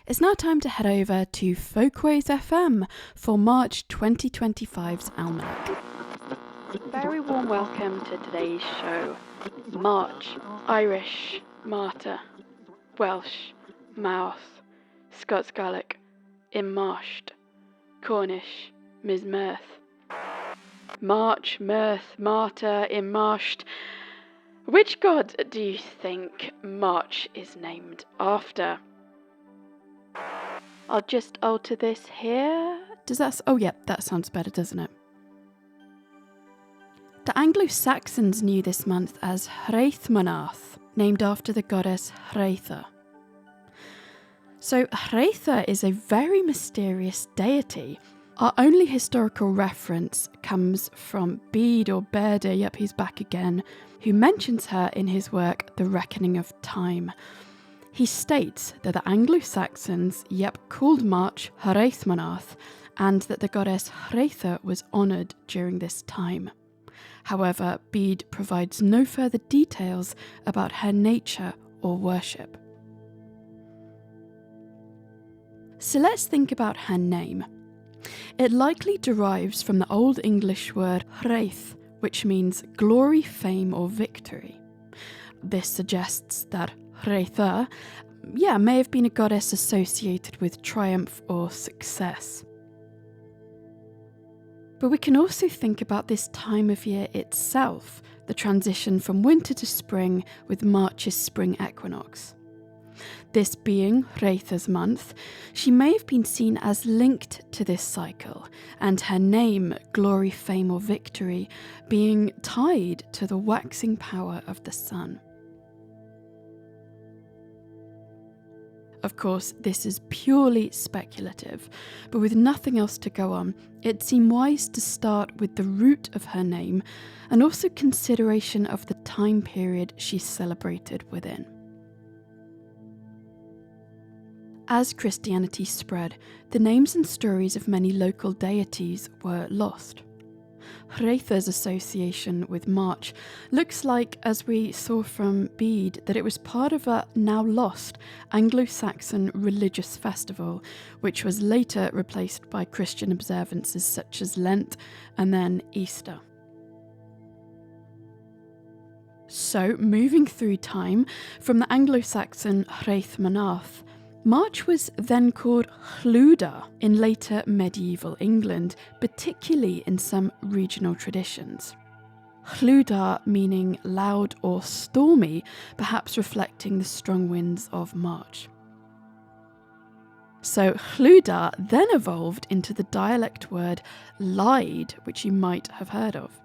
It's now time to head over to Folkways FM for March 2025's Almanac. Very warm welcome to today's show. March, Irish, Marta, Welsh, Mouth, Scots Gaelic, Immarshed, Cornish, Ms. Mirth. March, Mirth, Marta, Immarshed. Which god do you think March is named after? I'll just alter this here. That sounds better, doesn't it? The Anglo-Saxons knew this month as Hrēða, named after the goddess Hrēða. So Hrēða is a very mysterious deity. Our only historical reference comes from Bede or Bede, he's back again, who mentions her in his work The Reckoning of Time. He states that the Anglo-Saxons, called March Hrēða, and that the goddess Hrēða was honoured during this time. However, Bede provides no further details about her nature or worship. So let's think about her name. It likely derives from the Old English word Hrēð, which means glory, fame, or victory. This suggests that Hrēða, may have been a goddess associated with triumph or success. But we can also think about this time of year itself, the transition from winter to spring with March's spring equinox. This being Hrēða's month, she may have been seen as linked to this cycle, and her name, glory, fame, or victory, being tied to the waxing power of the sun. Of course, this is purely speculative, but with nothing else to go on, it seemed wise to start with the root of her name and also consideration of the time period she's celebrated within. As Christianity spread, the names and stories of many local deities were lost. Hrēða's association with March looks like, as we saw from Bede, that it was part of a now lost Anglo-Saxon religious festival, which was later replaced by Christian observances such as Lent and then Easter. So, moving through time, from the Anglo-Saxon Hrēða, March was then called Hrēða in later medieval England, particularly in some regional traditions. Hrēða meaning loud or stormy, perhaps reflecting the strong winds of March. So Hrēða then evolved into the dialect word Lide, which you might have heard of.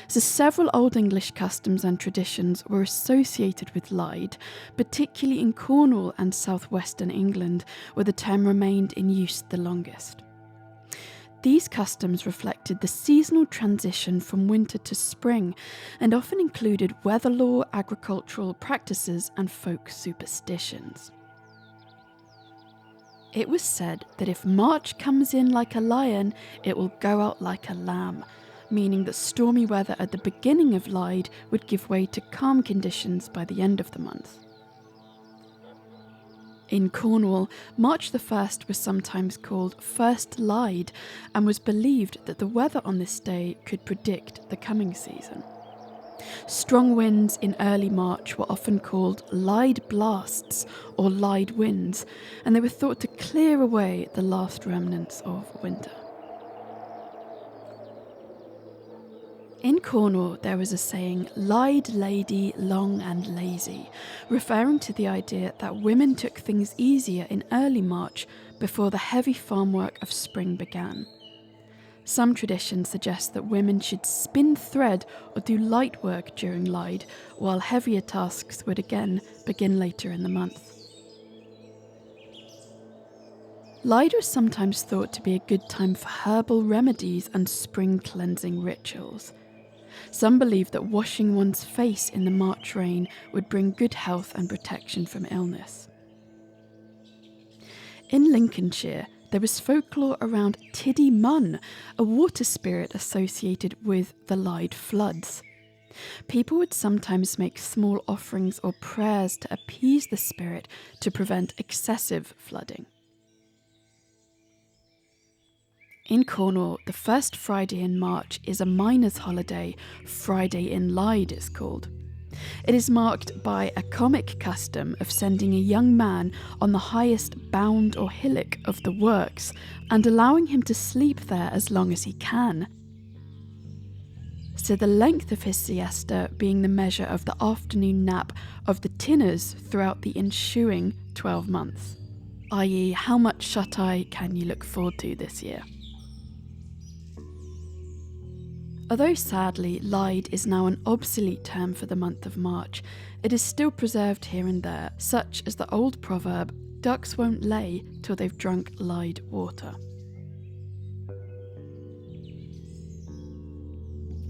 So several Old English customs and traditions were associated with Lide, particularly in Cornwall and southwestern England, where the term remained in use the longest. These customs reflected the seasonal transition from winter to spring and often included weather lore, agricultural practices, and folk superstitions. It was said that if March comes in like a lion, it will go out like a lamb, meaning that stormy weather at the beginning of Lide would give way to calm conditions by the end of the month. In Cornwall, March the 1st was sometimes called First Lide and was believed that the weather on this day could predict the coming season. Strong winds in early March were often called Lide blasts or Lide winds, and they were thought to clear away the last remnants of winter. In Cornwall, there was a saying, "Lide lady, long and lazy," referring to the idea that women took things easier in early March before the heavy farm work of spring began. Some traditions suggest that women should spin thread or do light work during Lide, while heavier tasks would again begin later in the month. Lide was sometimes thought to be a good time for herbal remedies and spring cleansing rituals. Some believed that washing one's face in the March rain would bring good health and protection from illness. In Lincolnshire, there was folklore around Tiddy Munn, a water spirit associated with the Lide floods. People would sometimes make small offerings or prayers to appease the spirit to prevent excessive flooding. In Cornwall, the first Friday in March is a miners' holiday. Friday in Lide it's called. It is marked by a comic custom of sending a young man on the highest bound or hillock of the works and allowing him to sleep there as long as he can. So the length of his siesta being the measure of the afternoon nap of the tinners throughout the ensuing 12 months, i.e. how much shut-eye can you look forward to this year? Although sadly, Lide is now an obsolete term for the month of March, it is still preserved here and there, such as the old proverb, ducks won't lay till they've drunk Lide water.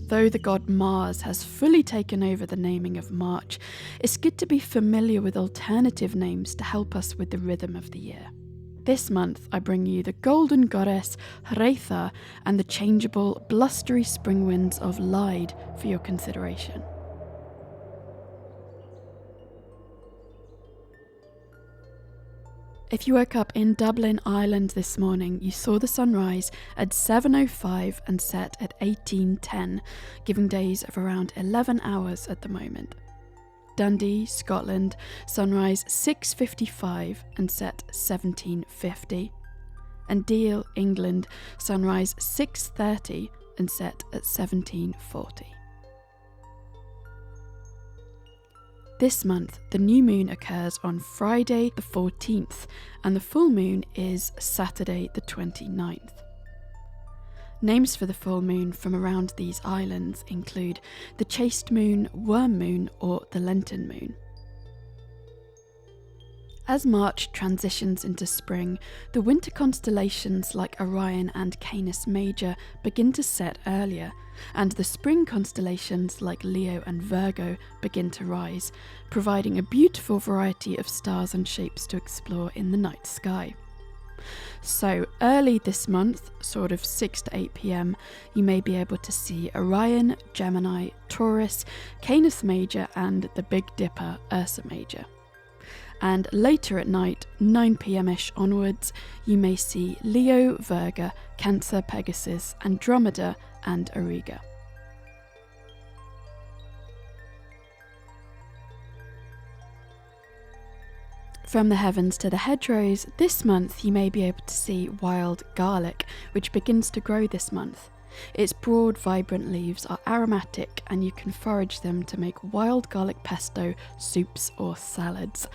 Though the god Mars has fully taken over the naming of March, it's good to be familiar with alternative names to help us with the rhythm of the year. This month I bring you the golden goddess Hrēða and the changeable, blustery spring winds of Lide for your consideration. If you woke up in Dublin, Ireland this morning, you saw the sunrise at 7:05 and set at 18:10, giving days of around 11 hours at the moment. Dundee, Scotland, sunrise 6:55 and set 17:50. And Deal, England, sunrise 6:30 and set at 17:40. This month, the new moon occurs on Friday the 14th and the full moon is Saturday the 29th. Names for the full moon from around these islands include the chaste moon, worm moon, or the Lenten moon. As March transitions into spring, the winter constellations like Orion and Canis Major begin to set earlier, and the spring constellations like Leo and Virgo begin to rise, providing a beautiful variety of stars and shapes to explore in the night sky. So early this month, sort of 6 to 8 p.m, you may be able to see Orion, Gemini, Taurus, Canis Major and the Big Dipper, Ursa Major. And later at night, 9 p.m-ish onwards, you may see Leo, Virgo, Cancer, Pegasus, Andromeda and Auriga. From the heavens to the hedgerows, this month you may be able to see wild garlic, which begins to grow this month. Its broad, vibrant leaves are aromatic and you can forage them to make wild garlic pesto, soups or salads.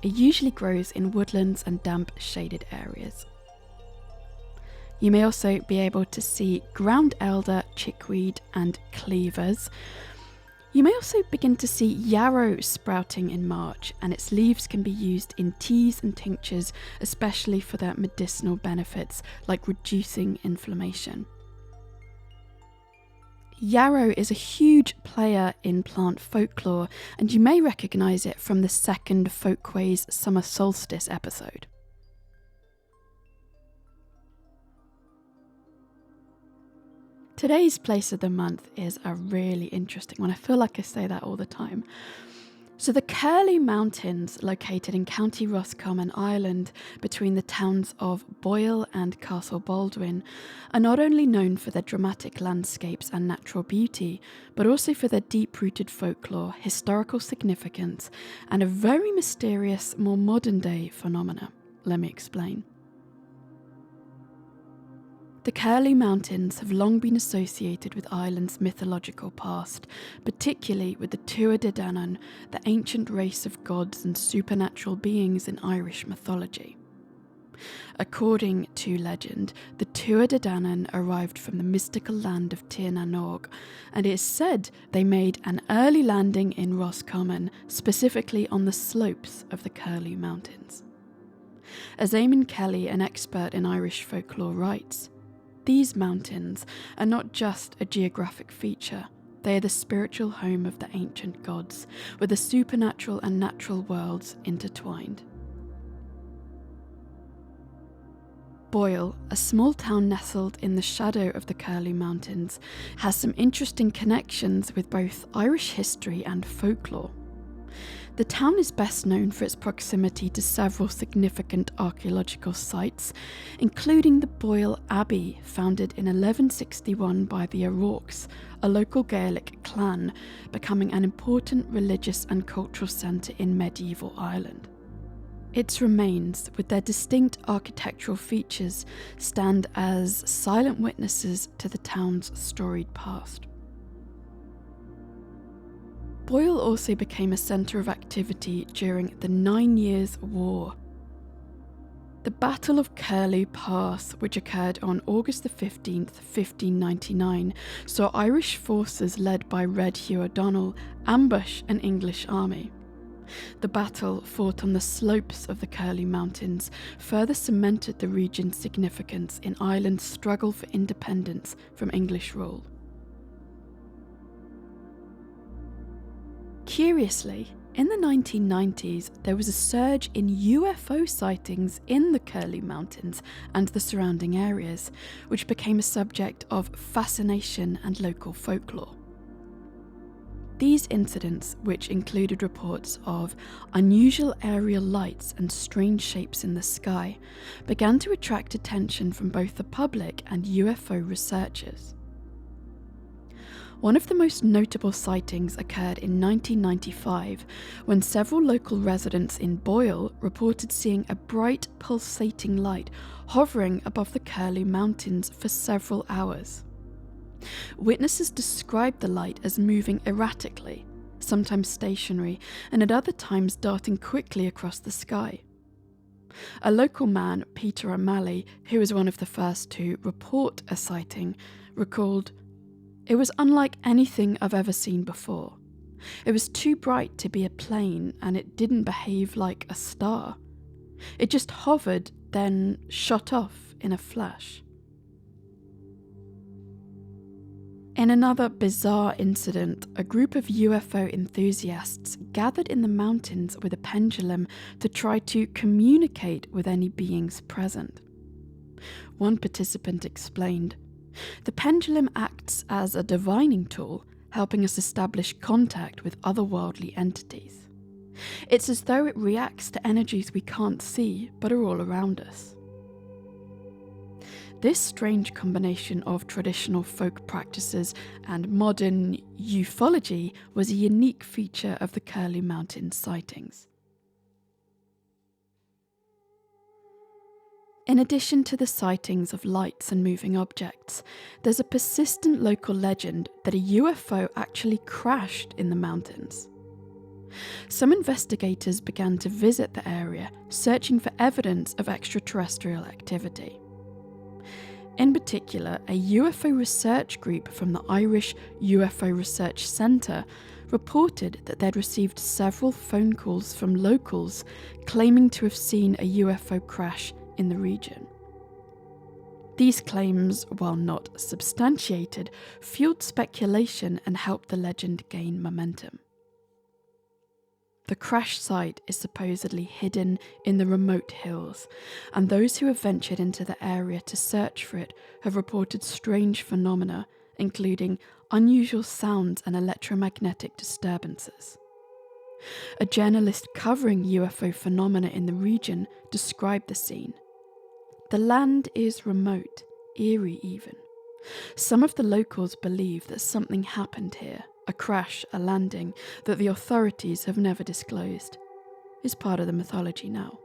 It usually grows in woodlands and damp, shaded areas. You may also be able to see ground elder, chickweed and cleavers. You may also begin to see yarrow sprouting in March, and its leaves can be used in teas and tinctures, especially for their medicinal benefits like reducing inflammation. Yarrow is a huge player in plant folklore, and you may recognise it from the second Folkways summer solstice episode. Today's place of the month is a really interesting one. I feel like I say that all the time. So the Curlew Mountains, located in County Roscommon, Ireland, between the towns of Boyle and Castle Baldwin, are not only known for their dramatic landscapes and natural beauty, but also for their deep-rooted folklore, historical significance, and a very mysterious, more modern-day phenomena. Let me explain. The Curlew Mountains have long been associated with Ireland's mythological past, particularly with the Tuatha De Danann, the ancient race of gods and supernatural beings in Irish mythology. According to legend, the Tuatha De Danann arrived from the mystical land of Tir na Nog, and it is said they made an early landing in Roscommon, specifically on the slopes of the Curlew Mountains. As Eamon Kelly, an expert in Irish folklore, writes, "These mountains are not just a geographic feature, they are the spiritual home of the ancient gods, with the supernatural and natural worlds intertwined." Boyle, a small town nestled in the shadow of the Curlew Mountains, has some interesting connections with both Irish history and folklore. The town is best known for its proximity to several significant archaeological sites, including the Boyle Abbey, founded in 1161 by the O'Rourke's, a local Gaelic clan, becoming an important religious and cultural centre in medieval Ireland. Its remains, with their distinct architectural features, stand as silent witnesses to the town's storied past. Boyle also became a centre of activity during the 9 Years' War. The Battle of Curlew Pass, which occurred on August 15th, 1599, saw Irish forces led by Red Hugh O'Donnell ambush an English army. The battle, fought on the slopes of the Curlew Mountains, further cemented the region's significance in Ireland's struggle for independence from English rule. Curiously, in the 1990s, there was a surge in UFO sightings in the Curlew Mountains and the surrounding areas, which became a subject of fascination and local folklore. These incidents, which included reports of unusual aerial lights and strange shapes in the sky, began to attract attention from both the public and UFO researchers. One of the most notable sightings occurred in 1995, when several local residents in Boyle reported seeing a bright, pulsating light hovering above the Curlew Mountains for several hours. Witnesses described the light as moving erratically, sometimes stationary, and at other times darting quickly across the sky. A local man, Peter O'Malley, who was one of the first to report a sighting, recalled, "It was unlike anything I've ever seen before. It was too bright to be a plane, and it didn't behave like a star. It just hovered, then shot off in a flash." In another bizarre incident, a group of UFO enthusiasts gathered in the mountains with a pendulum to try to communicate with any beings present. One participant explained, "The pendulum acts as a divining tool, helping us establish contact with otherworldly entities. It's as though it reacts to energies we can't see but are all around us." This strange combination of traditional folk practices and modern ufology was a unique feature of the Curlew Mountains sightings. In addition to the sightings of lights and moving objects, there's a persistent local legend that a UFO actually crashed in the mountains. Some investigators began to visit the area, searching for evidence of extraterrestrial activity. In particular, a UFO research group from the Irish UFO Research Centre reported that they'd received several phone calls from locals claiming to have seen a UFO crash in the region. These claims, while not substantiated, fueled speculation and helped the legend gain momentum. The crash site is supposedly hidden in the remote hills, and those who have ventured into the area to search for it have reported strange phenomena, including unusual sounds and electromagnetic disturbances. A journalist covering UFO phenomena in the region described the scene. "The land is remote, eerie even. Some of the locals believe that something happened here, a crash, a landing, that the authorities have never disclosed. It's part of the mythology now."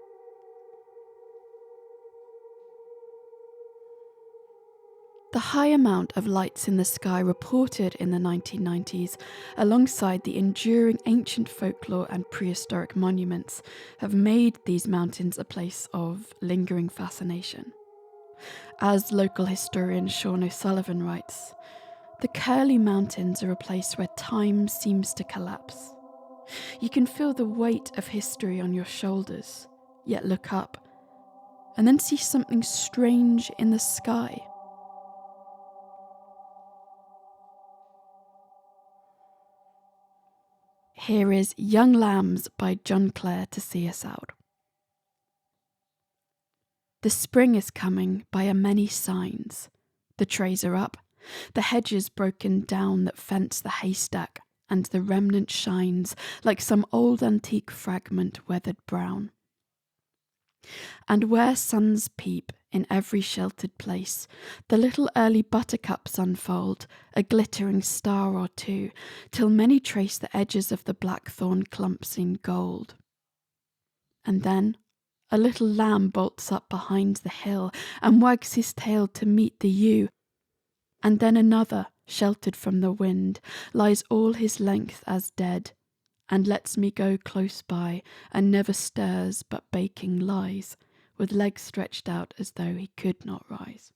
The high amount of lights in the sky reported in the 1990s, alongside the enduring ancient folklore and prehistoric monuments, have made these mountains a place of lingering fascination. As local historian Sean O'Sullivan writes, "The Curlew Mountains are a place where time seems to collapse. You can feel the weight of history on your shoulders, yet look up, and then see something strange in the sky." Here is Young Lambs by John Clare to see us out. The spring is coming by a many signs. The trays are up, the hedges broken down that fence the haystack, and the remnant shines like some old antique fragment weathered brown. And where suns peep in every sheltered place, the little early buttercups unfold, a glittering star or two, till many trace the edges of the blackthorn clumps in gold. And then a little lamb bolts up behind the hill and wags his tail to meet the ewe, and then another, sheltered from the wind, lies all his length as dead, and lets me go close by, and never stirs but baking lies, with legs stretched out as though he could not rise.